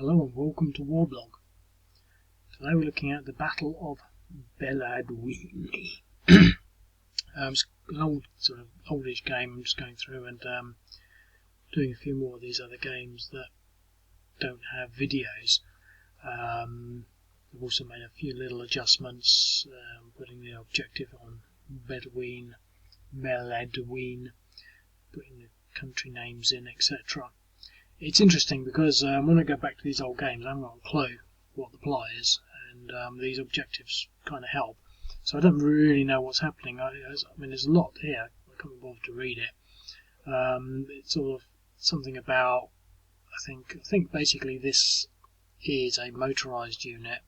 Hello and welcome to Warblog. Today we're looking at the Battle of Beledweyne. It's an old, sort of oldish game. I'm just going through and doing a few more of these other games that don't have videos. I've also made a few little adjustments, putting the objective on Beledweyne, putting the country names in, etc. It's interesting because when I go back to these old games, I haven't got a clue what the plot is, and these objectives kind of help. So I don't really know what's happening. I mean, there's a lot here. I can't bother to read it. It's sort of something about. I think basically this is a motorised unit.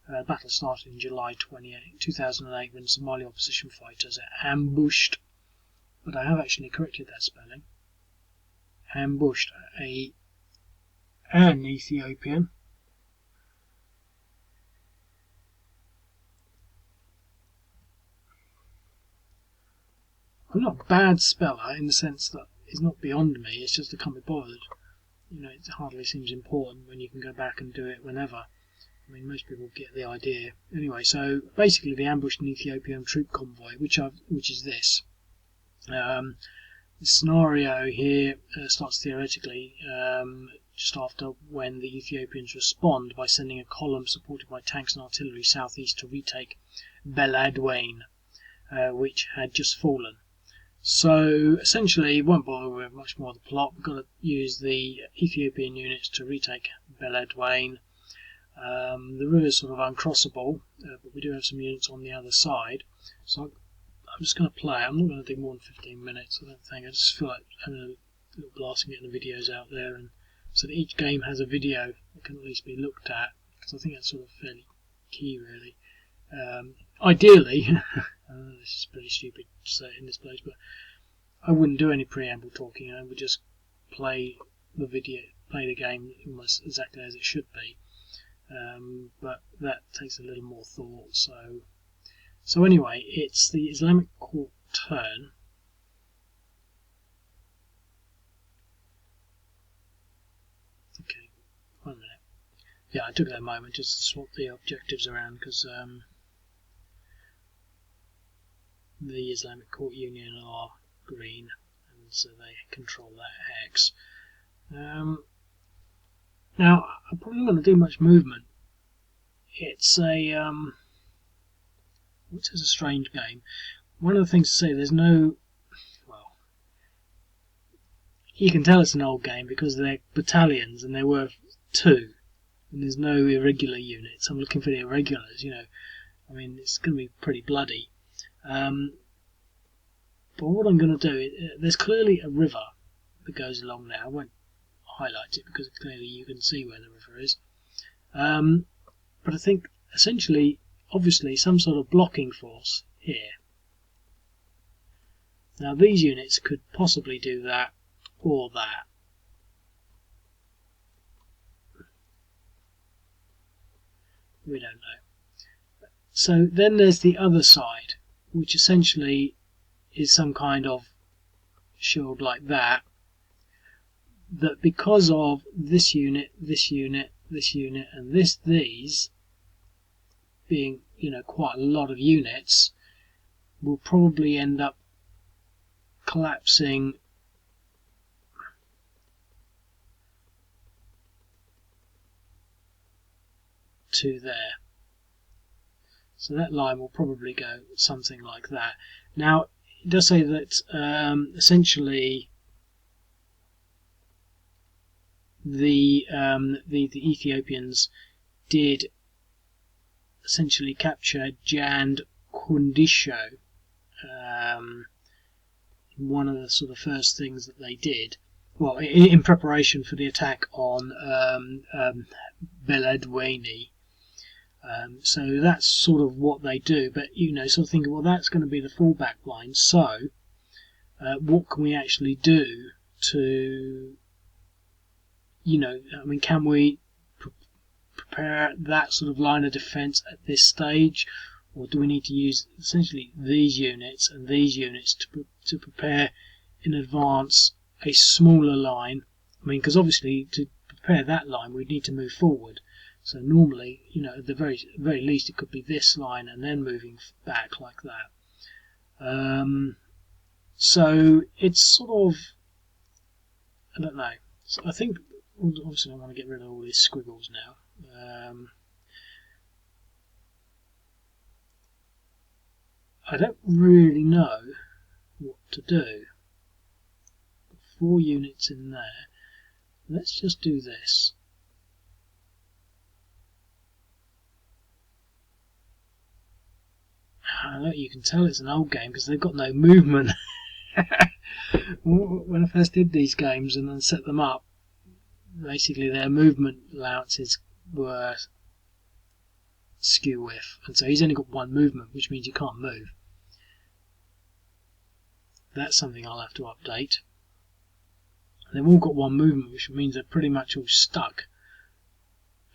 The battle started in July 2008 when Somali opposition fighters ambushed. But I have actually corrected that spelling. Ambushed an Ethiopian. I'm not a bad speller in the sense that it's not beyond me, it's just I can't be bothered. You know, it hardly seems important when you can go back and do it whenever. I mean, most people get the idea. Anyway, so basically they ambushed an Ethiopian troop convoy, which is this. The scenario here starts theoretically just after when the Ethiopians respond by sending a column supported by tanks and artillery southeast to retake Beledweyne, which had just fallen. So essentially, won't bother with much more of the plot. We've got to use the Ethiopian units to retake Beledweyne. The river is sort of uncrossable, but we do have some units on the other side. So I'm just going to play. I'm not going to do more than 15 minutes, I don't think. I just feel like having a little blast and getting the videos out there, and so that each game has a video that can at least be looked at, because I think that's sort of fairly key, really. Ideally, this is pretty stupid to say it in this place, but I wouldn't do any preamble talking. I would just play the game almost exactly as it should be. But that takes a little more thought. So anyway, it's the Islamic Court turn. Okay, 1 minute. Yeah, I took that moment just to swap the objectives around because the Islamic Court Union are green, and so they control that hex. Now, I'm probably not going to do much movement. It's which is a strange game. One of the things to say, there's no, well, you can tell it's an old game because they're battalions and there were 2, and there's no irregular units. I'm looking for the irregulars, you know. I mean, it's going to be pretty bloody. But what I'm going to do, there's clearly a river that goes along there. I won't highlight it because clearly you can see where the river is. But I think essentially, obviously, some sort of blocking force here. Now these units could possibly do that or that. We don't know. So then there's the other side, which essentially is some kind of shield like that, that because of this unit, this unit, this unit, and these being, you know, quite a lot of units, will probably end up collapsing to there. So that line will probably go something like that. Now, it does say that essentially the Ethiopians did essentially capture Jandkundisho. One of the sort of first things that they did, well, in preparation for the attack on Beledweyne. So that's sort of what they do, but you know, sort of thinking, well, that's going to be the fallback line. So, what can we actually do to, you know, I mean, can we prepare that sort of line of defence at this stage, or do we need to use essentially these units and these units to prepare in advance a smaller line? I mean, because obviously to prepare that line, we'd need to move forward. So normally, at the very least, it could be this line and then moving back like that. So it's sort of, I don't know. So I think, obviously I want to get rid of all these squiggles now. I don't really know what to do. 4 units in there. Let's just do this. Look, you can tell it's an old game because they've got no movement. When I first did these games and then set them up, basically their movement allowances were skew with, and so he's only got 1 movement, which means you can't move. That's something I'll have to update. They've all got 1 movement, which means they're pretty much all stuck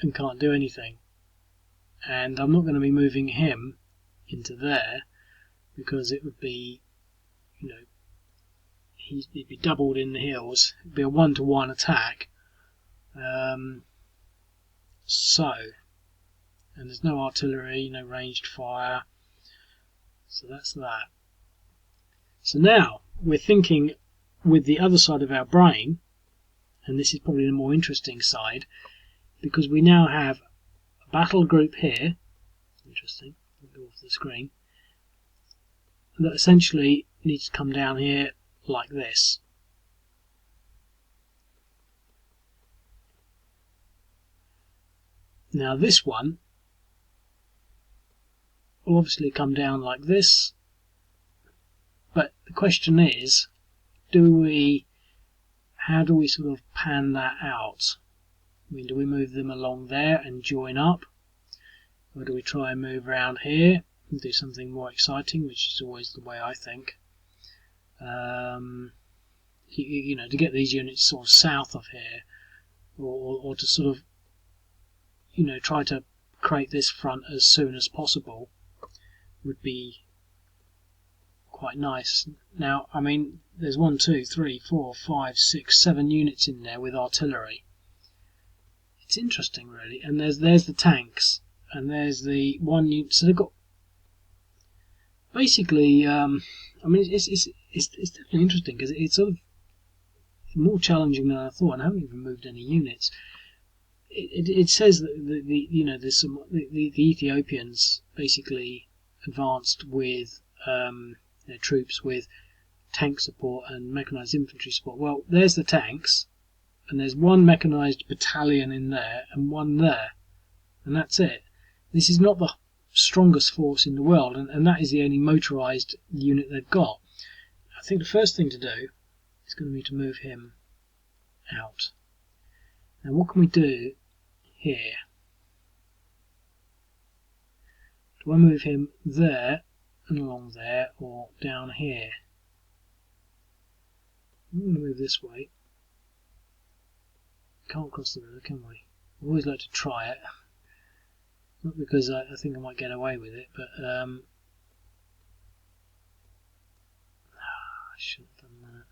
and can't do anything. And I'm not going to be moving him into there because it would be, he'd be doubled in the hills. It'd be a 1-to-1 attack. And there's no artillery, no ranged fire. So that's that. So now we're thinking with the other side of our brain, and this is probably the more interesting side, because we now have a battle group here. Interesting. I'll go off the screen. That essentially needs to come down here like this. Now this one will obviously come down like this, but the question is, how do we sort of pan that out? I mean, do we move them along there and join up, or do we try and move around here and do something more exciting, which is always the way I think, to get these units sort of south of here, or to sort of try to create this front as soon as possible would be quite nice. Now, I mean, there's 1, 2, 3, 4, 5, 6, 7 units in there with artillery. It's interesting, really. And there's the tanks, and there's the 1 unit. So they've got basically. I mean, it's definitely interesting because it's sort of more challenging than I thought. And I haven't even moved any units. It says that the Ethiopians basically advanced with their troops with tank support and mechanised infantry support. Well, there's the tanks, and there's 1 mechanised battalion in there and 1 there, and that's it. This is not the strongest force in the world, and that is the only motorised unit they've got. I think the first thing to do is going to be to move him out. Now, what can we do here? Do I move him there and along there, or down here? I'm going to move this way. Can't cross the river, can we? I always like to try it. Not because I think I might get away with it, but I should have done that.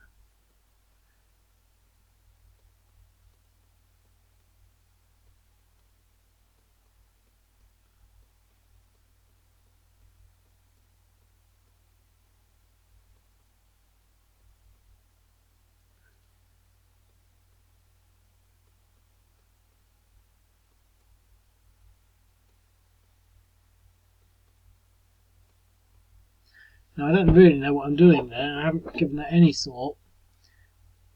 Now, I don't really know what I'm doing there. I haven't given that any thought.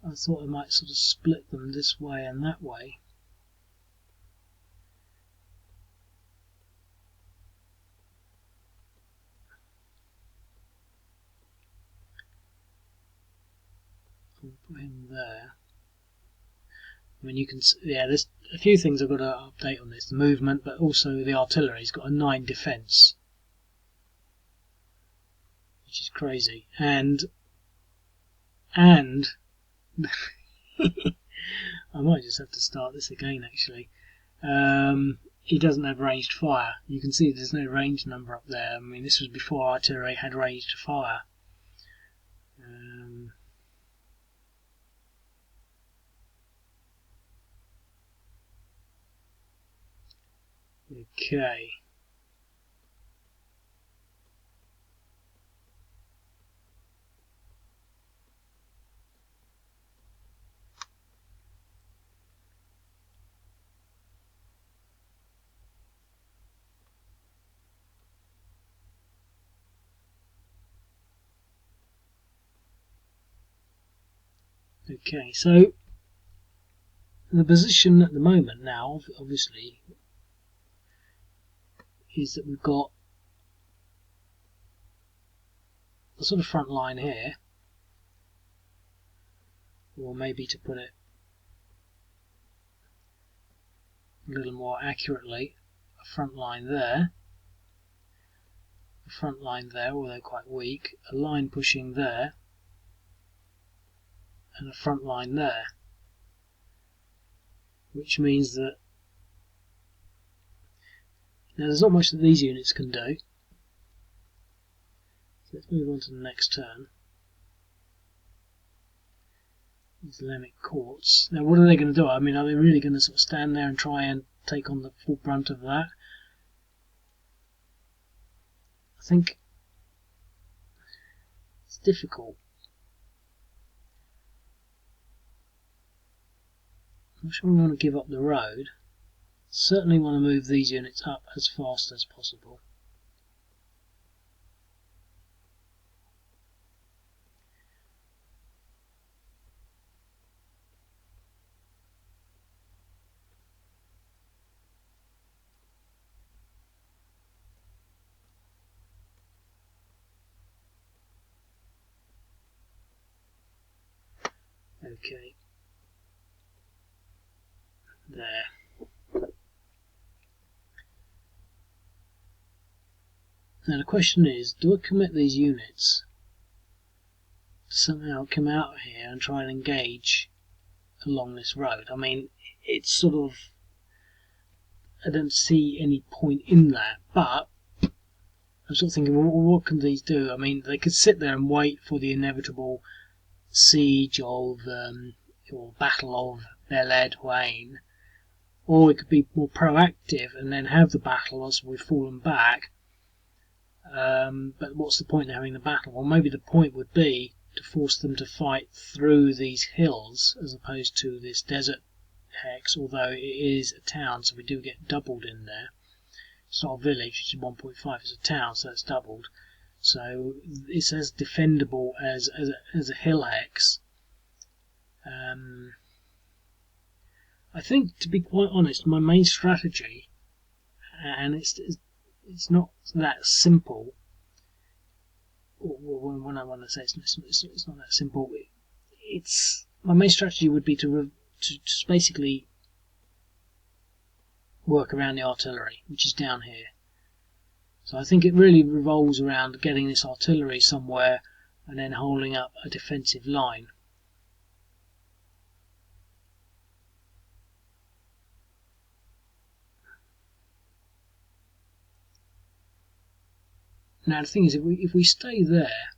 I thought I might sort of split them this way and that way. I'll put him there. I mean, you can, there's a few things I've got to update on this. The movement, but also the artillery's got a 9 defence. Which is crazy. And I might just have to start this again, actually. He doesn't have ranged fire. You can see there's no range number up there. I mean, this was before artillery had ranged fire. Okay. Okay, so the position at the moment now, obviously, is that we've got the sort of front line here, or maybe to put it a little more accurately, a front line there, a front line there, although quite weak, a line pushing there, and a front line there, which means that now there's not much that these units can do. So let's move on to the next turn. Islamic Courts. Now what are they going to do? I mean, are they really going to sort of stand there and try and take on the full brunt of that? I think it's difficult. I'm not sure we want to give up the road. Certainly want to move these units up as fast as possible. Okay. There. Now the question is, do I commit these units to somehow come out here and try and engage along this road? I mean, it's sort of, I don't see any point in that, but I'm sort of thinking, well, what can these do? I mean, they could sit there and wait for the inevitable siege of, or battle of Beledweyne, or it could be more proactive and then have the battle as we've fallen back. But what's the point in having the battle? Well, maybe the point would be to force them to fight through these hills as opposed to this desert hex, although it is a town, so we do get doubled in there. It's not a village, which is 1.5, it's a town, so it's doubled. So it's as defendable as a hill hex. I think, to be quite honest, my main strategy, and it's not that simple. When I want to say it's not that simple, it's my main strategy would be to just basically work around the artillery, which is down here. So I think it really revolves around getting this artillery somewhere and then holding up a defensive line. Now the thing is, if we stay there,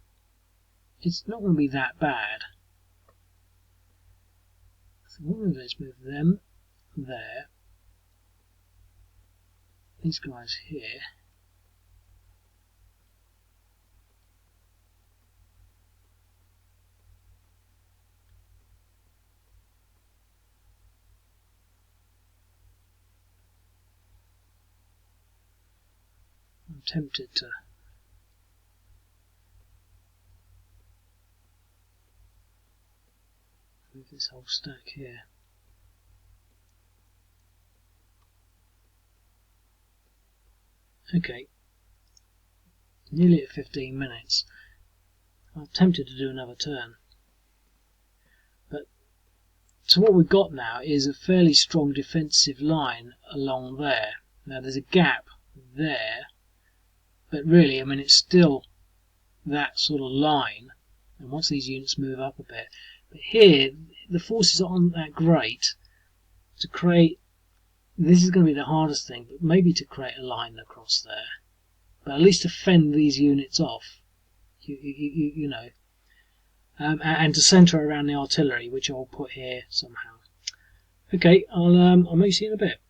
it's not going to be that bad. So what we're going to do is move them there, these guys here, I'm tempted to move this whole stack here. Okay, nearly at 15 minutes. I'm tempted to do another turn. But so what we've got now is a fairly strong defensive line along there. Now there's a gap there, but really, I mean, it's still that sort of line. And once these units move up a bit, but here the forces aren't that great to create. This is going to be the hardest thing, but maybe to create a line across there, but at least to fend these units off, you know, and to centre around the artillery, which I'll put here somehow. Okay, I'll see you in a bit.